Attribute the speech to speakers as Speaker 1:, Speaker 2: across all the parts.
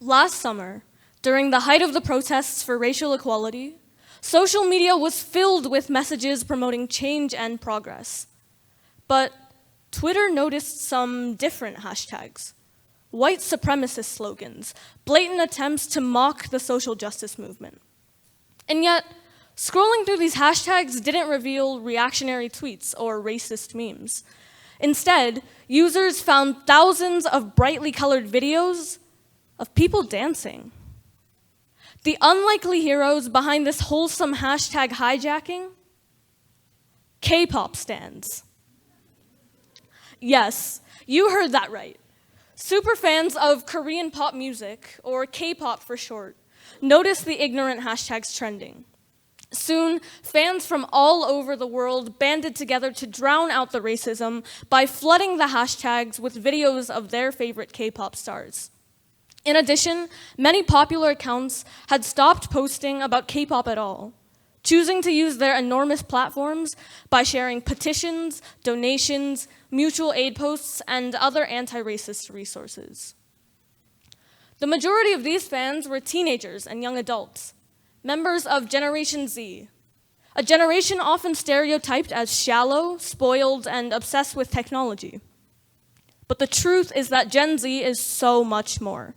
Speaker 1: Last summer, during the height of the protests for racial equality, social media was filled with messages promoting change and progress. But Twitter noticed some different hashtags: white supremacist slogans, blatant attempts to mock the social justice movement. And yet, scrolling through these hashtags didn't reveal reactionary tweets or racist memes. Instead, users found thousands of brightly colored videos of people dancing. The unlikely heroes behind this wholesome hashtag hijacking? K-pop stans. Yes, you heard that right. Superfans of Korean pop music, or K-pop for short, noticed the ignorant hashtags trending. Soon, fans from all over the world banded together to drown out the racism by flooding the hashtags with videos of their favorite K-pop stars. In addition, many popular accounts had stopped posting about K-pop at all, choosing to use their enormous platforms by sharing petitions, donations, mutual aid posts, and other anti-racist resources. The majority of these fans were teenagers and young adults, members of Generation Z, a generation often stereotyped as shallow, spoiled, and obsessed with technology. But the truth is that Gen Z is so much more.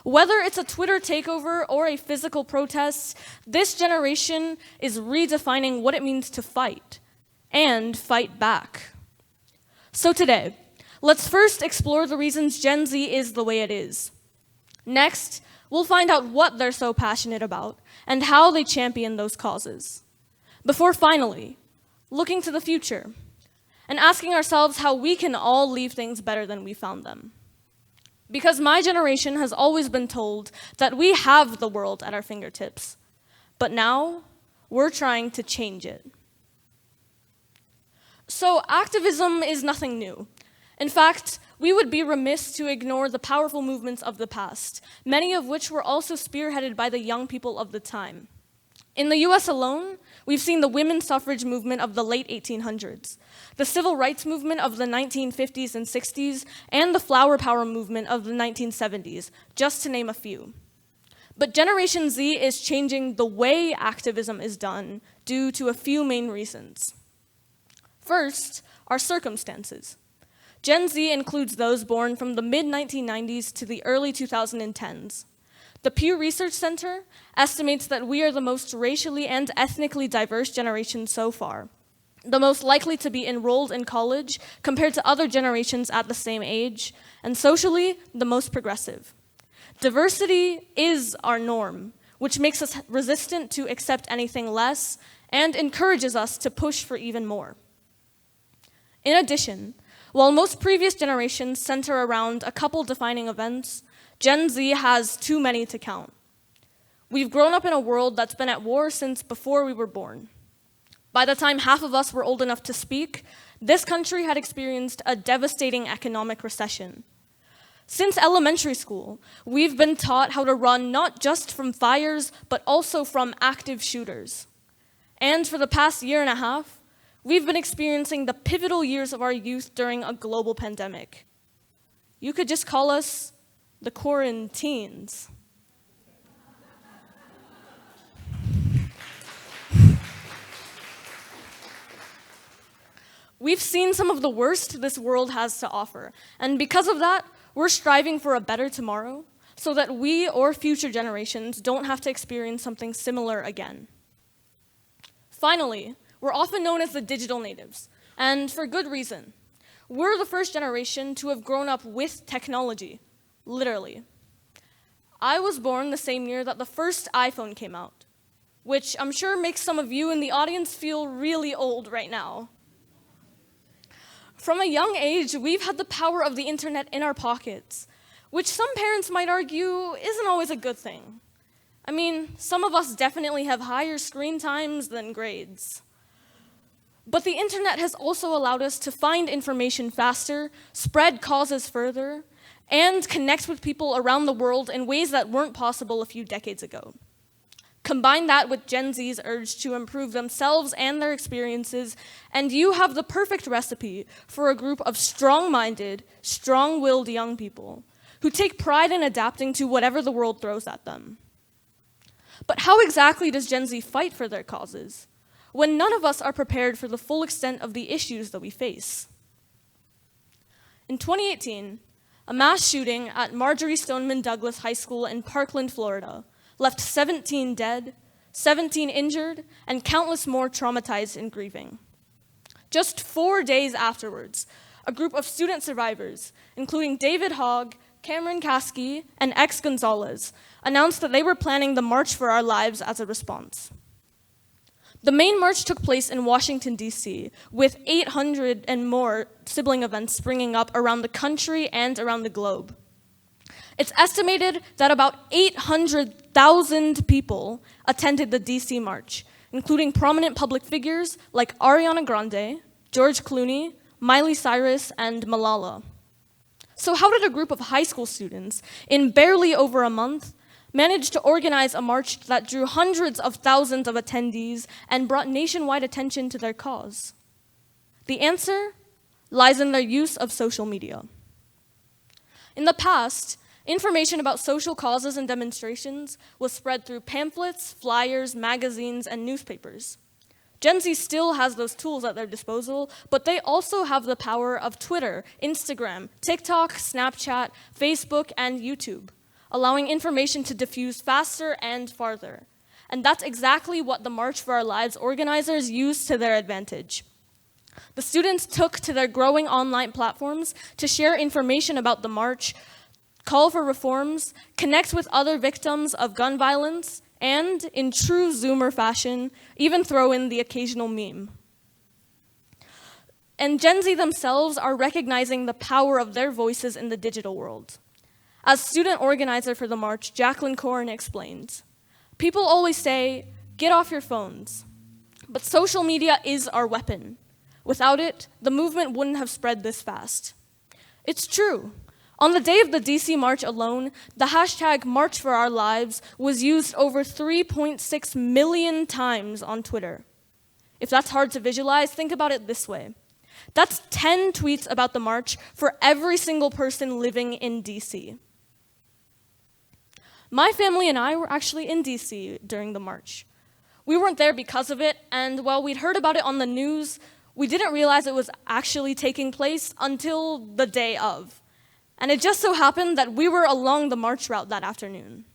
Speaker 1: Whether it's a Twitter takeover or a physical protest, this generation is redefining what it means to fight and fight back. So today, let's first explore the reasons Gen Z is the way it is. Next, we'll find out what they're so passionate about and how they champion those causes. Before finally, looking to the future and asking ourselves how we can all leave things better than we found them. Because my generation has always been told that we have the world at our fingertips, but now we're trying to change it. So activism is nothing new. In fact, we would be remiss to ignore the powerful movements of the past, many of which were also spearheaded by the young people of the time. In the US alone, we've seen the women's suffrage movement of the late 1800s, the civil rights movement of the 1950s and 60s, and the flower power movement of the 1970s, just to name a few. But Generation Z is changing the way activism is done due to a few main reasons. First, our circumstances. Gen Z includes those born from the mid-1990s to the early 2010s. The Pew Research Center estimates that we are the most racially and ethnically diverse generation so far, the most likely to be enrolled in college compared to other generations at the same age, and socially, the most progressive. Diversity is our norm, which makes us resistant to accept anything less and encourages us to push for even more. In addition, while most previous generations center around a couple defining events, Gen Z has too many to count. We've grown up in a world that's been at war since before we were born. By the time half of us were old enough to speak, this country had experienced a devastating economic recession. Since elementary school, we've been taught how to run not just from fires, but also from active shooters. And for the past year and a half, we've been experiencing the pivotal years of our youth during a global pandemic. You could just call us the quarantines. We've seen some of the worst this world has to offer, and because of that, we're striving for a better tomorrow so that we or future generations don't have to experience something similar again. Finally, we're often known as the digital natives, and for good reason. We're the first generation to have grown up with technology, literally. I was born the same year that the first iPhone came out, which I'm sure makes some of you in the audience feel really old right now. From a young age, we've had the power of the internet in our pockets, which some parents might argue isn't always a good thing. I mean, some of us definitely have higher screen times than grades. But the internet has also allowed us to find information faster, spread causes further, and connect with people around the world in ways that weren't possible a few decades ago. Combine that with Gen Z's urge to improve themselves and their experiences, and you have the perfect recipe for a group of strong-minded, strong-willed young people who take pride in adapting to whatever the world throws at them. But how exactly does Gen Z fight for their causes, when none of us are prepared for the full extent of the issues that we face? In 2018, a mass shooting at Marjory Stoneman Douglas High School in Parkland, Florida, left 17 dead, 17 injured, and countless more traumatized and grieving. Just 4 days afterwards, a group of student survivors, including David Hogg, Cameron Kasky, and X Gonzalez, announced that they were planning the March for Our Lives as a response. The main march took place in Washington, D.C., with 800 and more sibling events springing up around the country and around the globe. It's estimated that about 800,000 people attended the D.C. March, including prominent public figures like Ariana Grande, George Clooney, Miley Cyrus, and Malala. So how did a group of high school students, in barely over a month, manage to organize a march that drew hundreds of thousands of attendees and brought nationwide attention to their cause? The answer lies in their use of social media. In the past, information about social causes and demonstrations was spread through pamphlets, flyers, magazines, and newspapers. Gen Z still has those tools at their disposal, but they also have the power of Twitter, Instagram, TikTok, Snapchat, Facebook, and YouTube, allowing information to diffuse faster and farther. And that's exactly what the March for Our Lives organizers used to their advantage. The students took to their growing online platforms to share information about the march, call for reforms, connect with other victims of gun violence, and, in true Zoomer fashion, even throw in the occasional meme. And Gen Z themselves are recognizing the power of their voices in the digital world. As student organizer for the march, Jacqueline Corrin explained, "People always say, get off your phones. But social media is our weapon. Without it, the movement wouldn't have spread this fast." It's true. On the day of the DC March alone, the hashtag March for Our Lives was used over 3.6 million times on Twitter. If that's hard to visualize, think about it this way. That's 10 tweets about the march for every single person living in DC. My family and I were actually in DC during the march. We weren't there because of it, and while we'd heard about it on the news, we didn't realize it was actually taking place until the day of. And it just so happened that we were along the march route that afternoon.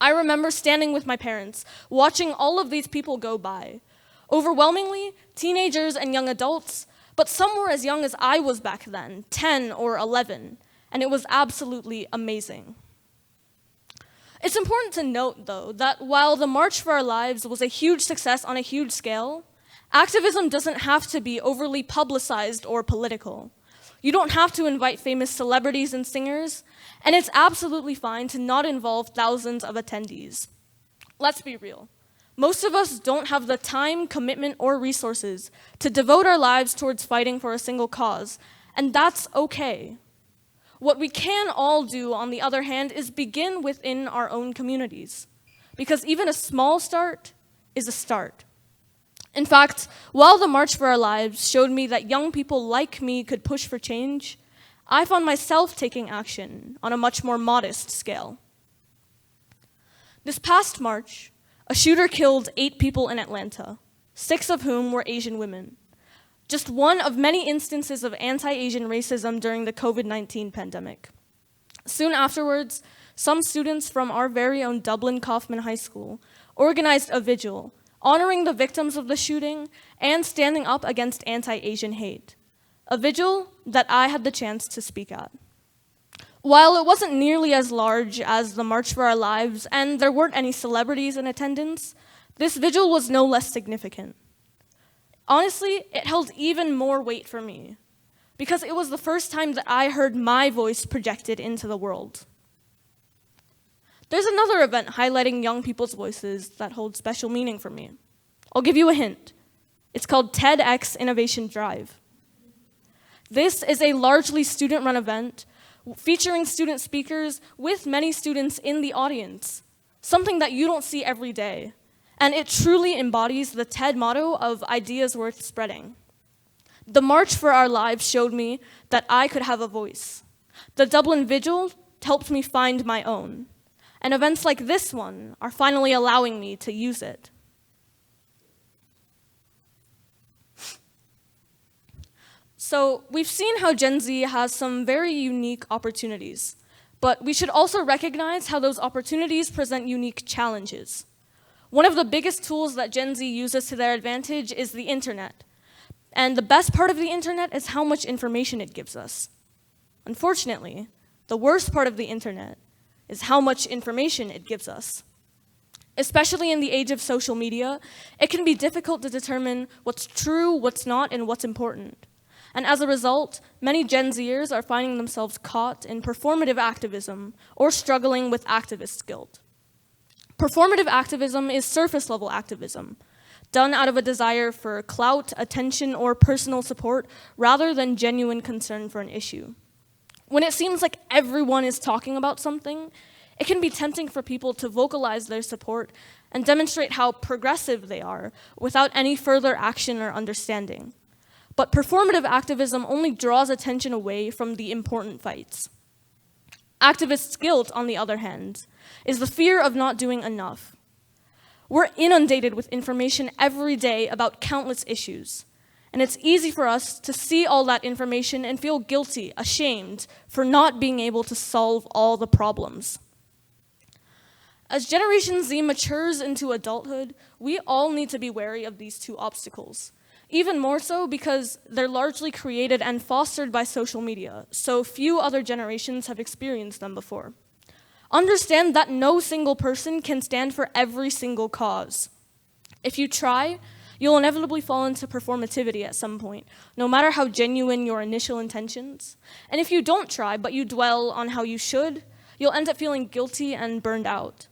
Speaker 1: I remember standing with my parents, watching all of these people go by. Overwhelmingly, teenagers and young adults, but some were as young as I was back then, 10 or 11, and it was absolutely amazing. It's important to note, though, that while the March for Our Lives was a huge success on a huge scale, activism doesn't have to be overly publicized or political. You don't have to invite famous celebrities and singers, and it's absolutely fine to not involve thousands of attendees. Let's be real. Most of us don't have the time, commitment, or resources to devote our lives towards fighting for a single cause, and that's okay. What we can all do, on the other hand, is begin within our own communities, because even a small start is a start. In fact, while the March for Our Lives showed me that young people like me could push for change, I found myself taking action on a much more modest scale. This past March, a shooter killed 8 people in Atlanta, 6 of whom were Asian women. Just one of many instances of anti-Asian racism during the COVID-19 pandemic. Soon afterwards, some students from our very own Dublin Kaufman High School organized a vigil honoring the victims of the shooting and standing up against anti-Asian hate, a vigil that I had the chance to speak at. While it wasn't nearly as large as the March for Our Lives, and there weren't any celebrities in attendance, this vigil was no less significant. Honestly, it held even more weight for me, because it was the first time that I heard my voice projected into the world. There's another event highlighting young people's voices that holds special meaning for me. I'll give you a hint. It's called TEDx Innovation Drive. This is a largely student-run event featuring student speakers with many students in the audience, something that you don't see every day. And it truly embodies the TED motto of ideas worth spreading. The March for Our Lives showed me that I could have a voice. The Dublin Vigil helped me find my own. And events like this one are finally allowing me to use it. So we've seen how Gen Z has some very unique opportunities, but we should also recognize how those opportunities present unique challenges. One of the biggest tools that Gen Z uses to their advantage is the internet. And the best part of the internet is how much information it gives us. Unfortunately, the worst part of the internet is how much information it gives us. Especially in the age of social media, it can be difficult to determine what's true, what's not, and what's important. And as a result, many Gen Zers are finding themselves caught in performative activism or struggling with activist guilt. Performative activism is surface-level activism, done out of a desire for clout, attention, or personal support rather than genuine concern for an issue. When it seems like everyone is talking about something, it can be tempting for people to vocalize their support and demonstrate how progressive they are without any further action or understanding. But performative activism only draws attention away from the important fights. Activists' guilt, on the other hand, is the fear of not doing enough. We're inundated with information every day about countless issues, and it's easy for us to see all that information and feel guilty, ashamed, for not being able to solve all the problems. As Generation Z matures into adulthood, we all need to be wary of these two obstacles. Even more so because they're largely created and fostered by social media, so few other generations have experienced them before. Understand that no single person can stand for every single cause. If you try, you'll inevitably fall into performativity at some point, no matter how genuine your initial intentions. And if you don't try, but you dwell on how you should, you'll end up feeling guilty and burned out.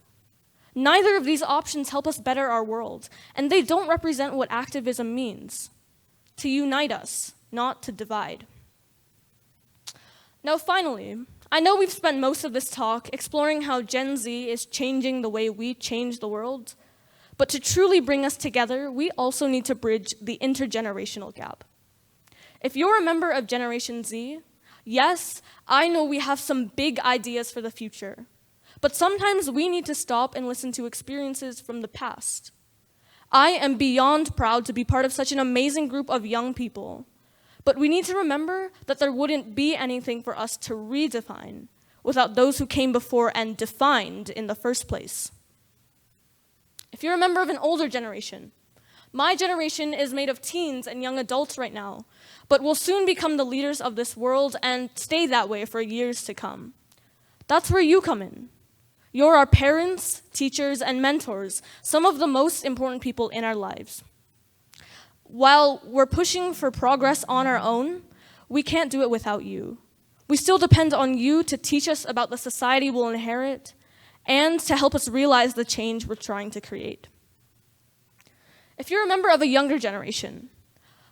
Speaker 1: Neither of these options help us better our world, and they don't represent what activism means: to unite us, not to divide. Now finally, I know we've spent most of this talk exploring how Gen Z is changing the way we change the world, but to truly bring us together, we also need to bridge the intergenerational gap. If you're a member of Generation Z, yes, I know we have some big ideas for the future, but sometimes we need to stop and listen to experiences from the past. I am beyond proud to be part of such an amazing group of young people, but we need to remember that there wouldn't be anything for us to redefine without those who came before and defined in the first place. If you're a member of an older generation, my generation is made of teens and young adults right now, but will soon become the leaders of this world and stay that way for years to come. That's where you come in. You're our parents, teachers, and mentors, some of the most important people in our lives. While we're pushing for progress on our own, we can't do it without you. We still depend on you to teach us about the society we'll inherit and to help us realize the change we're trying to create. If you're a member of a younger generation,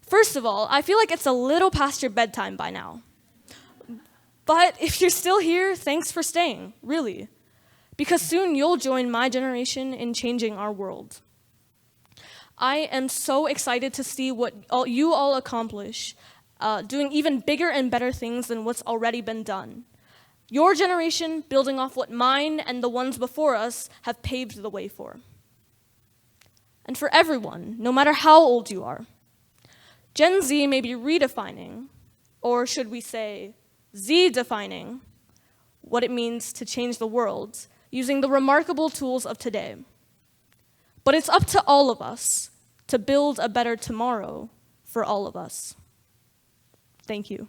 Speaker 1: first of all, I feel like it's a little past your bedtime by now. But if you're still here, thanks for staying, really. Because soon you'll join my generation in changing our world. I am so excited to see what you all accomplish, doing even bigger and better things than what's already been done. Your generation building off what mine and the ones before us have paved the way for. And for everyone, no matter how old you are, Gen Z may be redefining, or should we say Z-defining, what it means to change the world using the remarkable tools of today. But it's up to all of us to build a better tomorrow for all of us. Thank you.